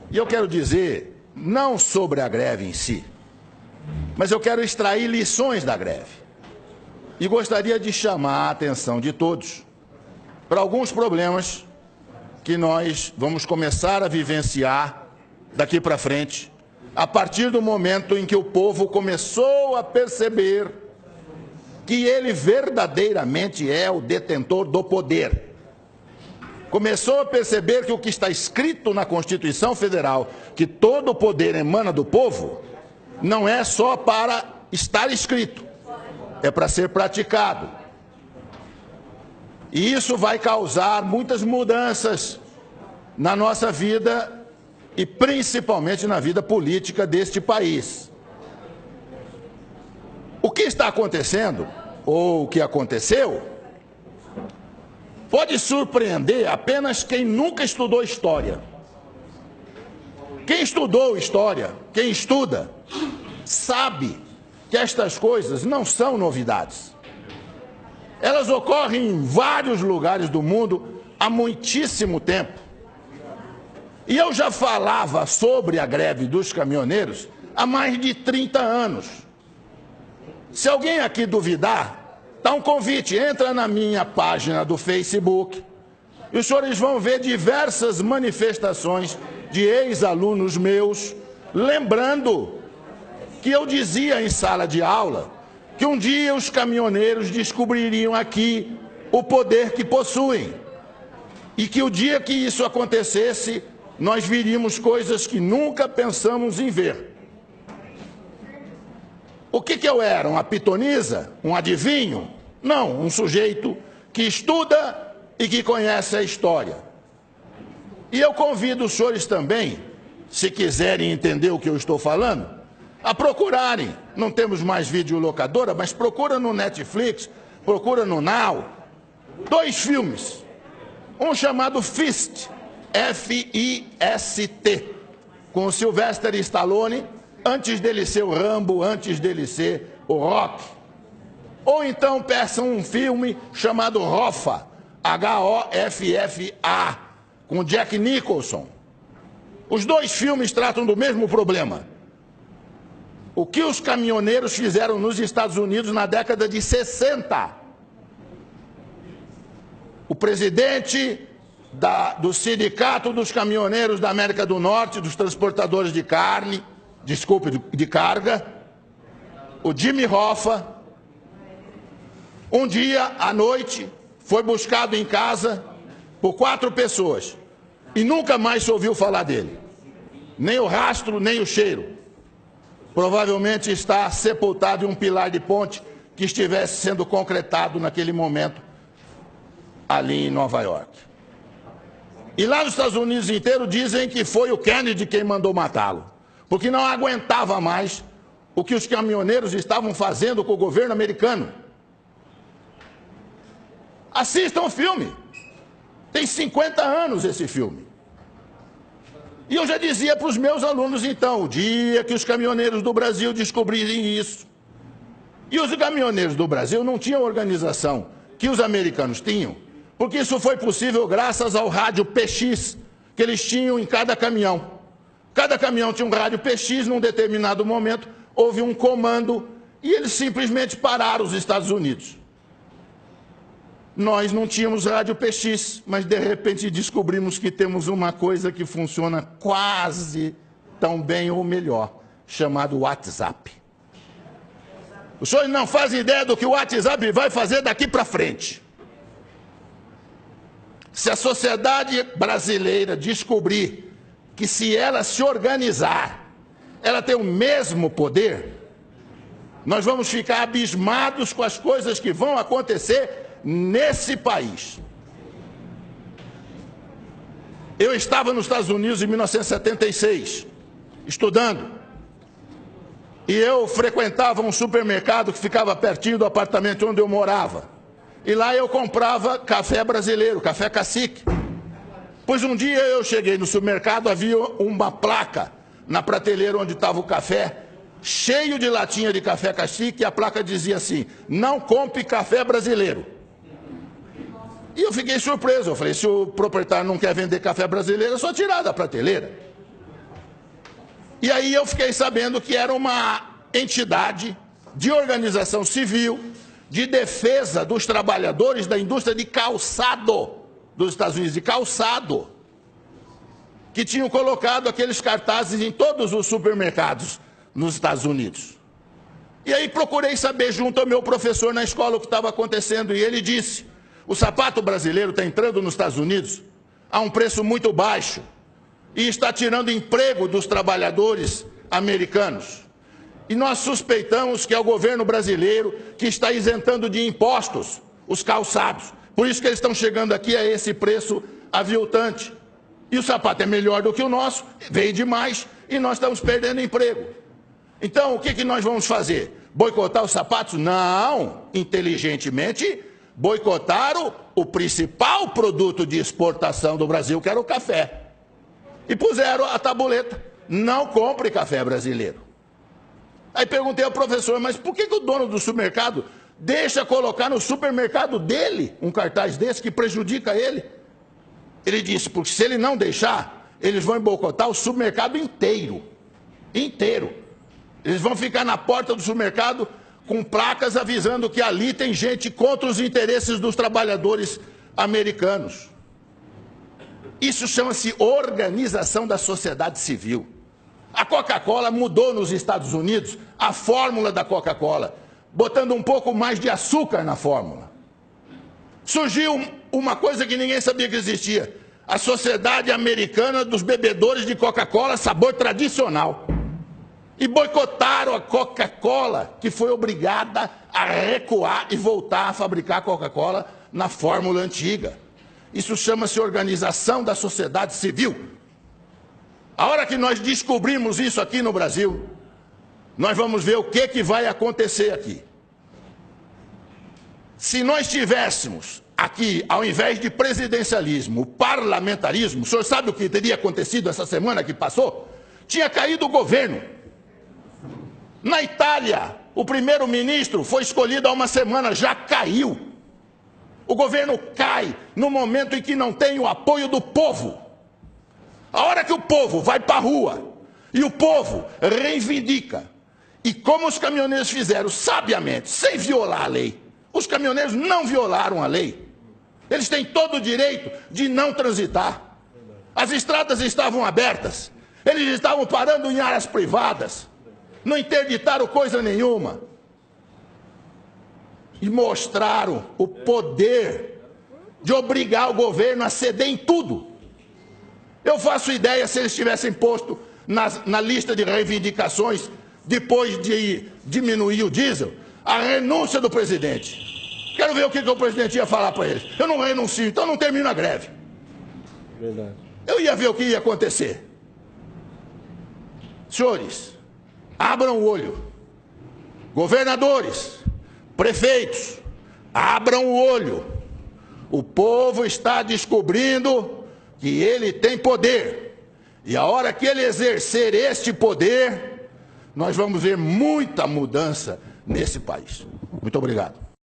E eu quero dizer, não sobre a greve em si, mas eu quero extrair lições da greve. E gostaria de chamar a atenção de todos para alguns problemas que nós vamos começar a vivenciar daqui para frente, a partir do momento em que o povo começou a perceber que ele verdadeiramente é o detentor do poder. Começou a perceber que o que está escrito na Constituição Federal, que todo o poder emana do povo, não é só para estar escrito, é para ser praticado. E isso vai causar muitas mudanças na nossa vida e principalmente na vida política deste país. O que está acontecendo, ou o que aconteceu, pode surpreender apenas quem nunca estudou história. Quem estudou história, quem estuda, sabe que estas coisas não são novidades. Elas ocorrem em vários lugares do mundo há muitíssimo tempo. E eu já falava sobre a greve dos caminhoneiros há mais de 30 anos. Se alguém aqui duvidar, dá um convite, entra na minha página do Facebook e os senhores vão ver diversas manifestações de ex-alunos meus, lembrando que eu dizia em sala de aula que um dia os caminhoneiros descobririam aqui o poder que possuem e que o dia que isso acontecesse, nós viríamos coisas que nunca pensamos em ver. O que eu era? Uma pitonisa? Um adivinho? Não, um sujeito que estuda e que conhece a história. E eu convido os senhores também, se quiserem entender o que eu estou falando, a procurarem. Não temos mais videolocadora, mas procura no Netflix, procura no Now. 2 filmes. Um chamado Fist, F-I-S-T, com o Sylvester Stallone, antes dele ser o Rambo, antes dele ser o Rock. Ou então peçam um filme chamado Hoffa, H-O-F-F-A, com Jack Nicholson. Os 2 filmes tratam do mesmo problema. O que os caminhoneiros fizeram nos Estados Unidos na década de 60. O presidente do Sindicato dos Caminhoneiros da América do Norte, dos transportadores de de carga, o Jimmy Hoffa, um dia à noite foi buscado em casa por 4 pessoas e nunca mais se ouviu falar dele. Nem o rastro, nem o cheiro. Provavelmente está sepultado em um pilar de ponte que estivesse sendo concretado naquele momento ali em Nova York. E lá nos Estados Unidos inteiro dizem que foi o Kennedy quem mandou matá-lo, porque não aguentava mais o que os caminhoneiros estavam fazendo com o governo americano. Assistam o filme. Tem 50 anos esse filme. E eu já dizia para os meus alunos, então, o dia que os caminhoneiros do Brasil descobrirem isso. E os caminhoneiros do Brasil não tinham organização que os americanos tinham, porque isso foi possível graças ao rádio PX que eles tinham em cada caminhão. Cada caminhão tinha um rádio PX, num determinado momento houve um comando e eles simplesmente pararam os Estados Unidos. Nós não tínhamos rádio PX, mas de repente descobrimos que temos uma coisa que funciona quase tão bem ou melhor, chamado WhatsApp. Os senhores não fazem ideia do que o WhatsApp vai fazer daqui para frente. Se a sociedade brasileira descobrir que se ela se organizar, ela tem o mesmo poder, nós vamos ficar abismados com as coisas que vão acontecer nesse país. Eu estava nos Estados Unidos em 1976, estudando, e eu frequentava um supermercado que ficava pertinho do apartamento onde eu morava. E lá eu comprava café brasileiro, café cacique. Pois um dia eu cheguei no supermercado, havia uma placa na prateleira onde estava o café, cheio de latinha de café cacique, e a placa dizia assim: não compre café brasileiro. E eu fiquei surpreso, eu falei, se o proprietário não quer vender café brasileiro, é só tirar da prateleira. E aí eu fiquei sabendo que era uma entidade de organização civil de defesa dos trabalhadores da indústria de calçado dos Estados Unidos, de calçado, que tinham colocado aqueles cartazes em todos os supermercados nos Estados Unidos. E aí procurei saber junto ao meu professor na escola o que estava acontecendo, e ele disse: o sapato brasileiro está entrando nos Estados Unidos a um preço muito baixo e está tirando emprego dos trabalhadores americanos. E nós suspeitamos que é o governo brasileiro que está isentando de impostos os calçados. Por isso que eles estão chegando aqui a esse preço aviltante. E o sapato é melhor do que o nosso, vende mais e nós estamos perdendo emprego. Então, o que nós vamos fazer? Boicotar os sapatos? Não, inteligentemente, boicotar o principal produto de exportação do Brasil, que era o café. E puseram a tabuleta: não compre café brasileiro. Aí perguntei ao professor: mas por que o dono do supermercado deixa colocar no supermercado dele um cartaz desse que prejudica ele? Ele disse: porque se ele não deixar, eles vão boicotar o supermercado inteiro. Inteiro. Eles vão ficar na porta do supermercado com placas avisando que ali tem gente contra os interesses dos trabalhadores americanos. Isso chama-se organização da sociedade civil. A Coca-Cola mudou nos Estados Unidos a fórmula da Coca-Cola, botando um pouco mais de açúcar na fórmula. Surgiu uma coisa que ninguém sabia que existia: a Sociedade Americana dos Bebedores de Coca-Cola, sabor tradicional. E boicotaram a Coca-Cola, que foi obrigada a recuar e voltar a fabricar Coca-Cola na fórmula antiga. Isso chama-se organização da sociedade civil. A hora que nós descobrimos isso aqui no Brasil, nós vamos ver o que vai acontecer aqui. Se nós tivéssemos aqui, ao invés de presidencialismo, parlamentarismo, o senhor sabe o que teria acontecido essa semana que passou? Tinha caído o governo. Na Itália, o primeiro-ministro foi escolhido há uma semana, já caiu. O governo cai no momento em que não tem o apoio do povo. A hora que o povo vai para a rua e o povo reivindica, e como os caminhoneiros fizeram sabiamente, sem violar a lei, os caminhoneiros não violaram a lei. Eles têm todo o direito de não transitar. As estradas estavam abertas, eles estavam parando em áreas privadas, não interditaram coisa nenhuma. E mostraram o poder de obrigar o governo a ceder em tudo. Eu faço ideia se eles tivessem posto na lista de reivindicações, depois de diminuir o diesel, a renúncia do presidente. Quero ver o que o presidente ia falar para eles. Eu não renuncio, então não termino a greve. Verdade. Eu ia ver o que ia acontecer. Senhores, abram o olho. Governadores, prefeitos, abram o olho. O povo está descobrindo que ele tem poder. E a hora que ele exercer este poder, nós vamos ver muita mudança nesse país. Muito obrigado.